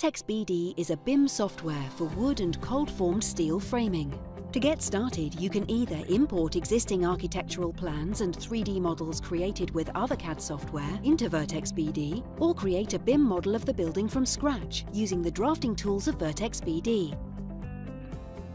Vertex BD is a BIM software for wood and cold-formed steel framing. To get started, you can either import existing architectural plans and 3D models created with other CAD software into Vertex BD, or create a BIM model of the building from scratch using the drafting tools of Vertex BD.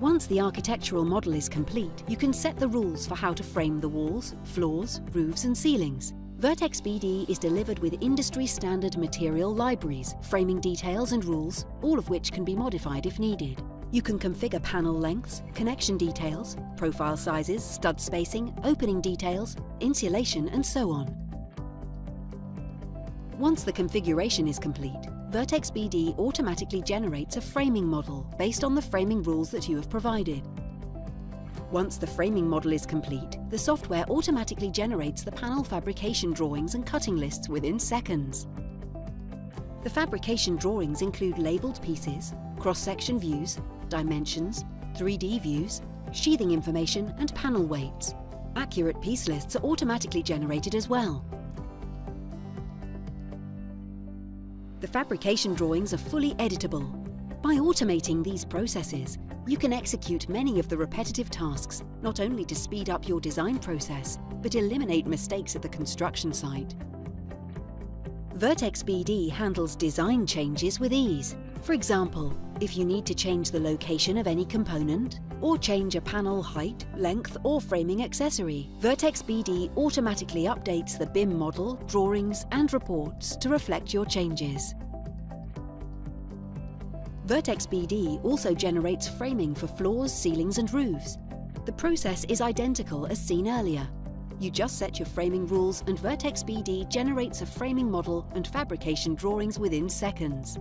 Once the architectural model is complete, you can set the rules for how to frame the walls, floors, roofs and ceilings. Vertex BD is delivered with industry-standard material libraries, framing details and rules, all of which can be modified if needed. You can configure panel lengths, connection details, profile sizes, stud spacing, opening details, insulation and so on. Once the configuration is complete, Vertex BD automatically generates a framing model based on the framing rules that you have provided. Once the framing model is complete, the software automatically generates the panel fabrication drawings and cutting lists within seconds. The fabrication drawings include labelled pieces, cross-section views, dimensions, 3D views, sheathing information and panel weights. Accurate piece lists are automatically generated as well. The fabrication drawings are fully editable. By automating these processes, you can execute many of the repetitive tasks, not only to speed up your design process, but eliminate mistakes at the construction site. Vertex BD handles design changes with ease. For example, if you need to change the location of any component, or change a panel height, length, or framing accessory, Vertex BD automatically updates the BIM model, drawings, and reports to reflect your changes. Vertex BD also generates framing for floors, ceilings and roofs. The process is identical as seen earlier. You just set your framing rules and Vertex BD generates a framing model and fabrication drawings within seconds.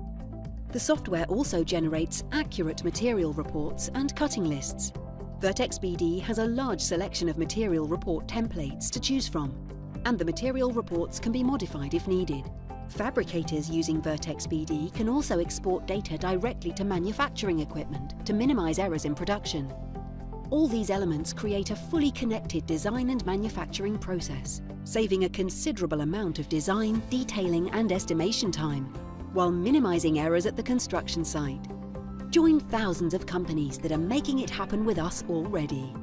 The software also generates accurate material reports and cutting lists. Vertex BD has a large selection of material report templates to choose from, and the material reports can be modified if needed. Fabricators using Vertex BD can also export data directly to manufacturing equipment to minimize errors in production. All these elements create a fully connected design and manufacturing process, saving a considerable amount of design, detailing and estimation time, while minimizing errors at the construction site. Join thousands of companies that are making it happen with us already.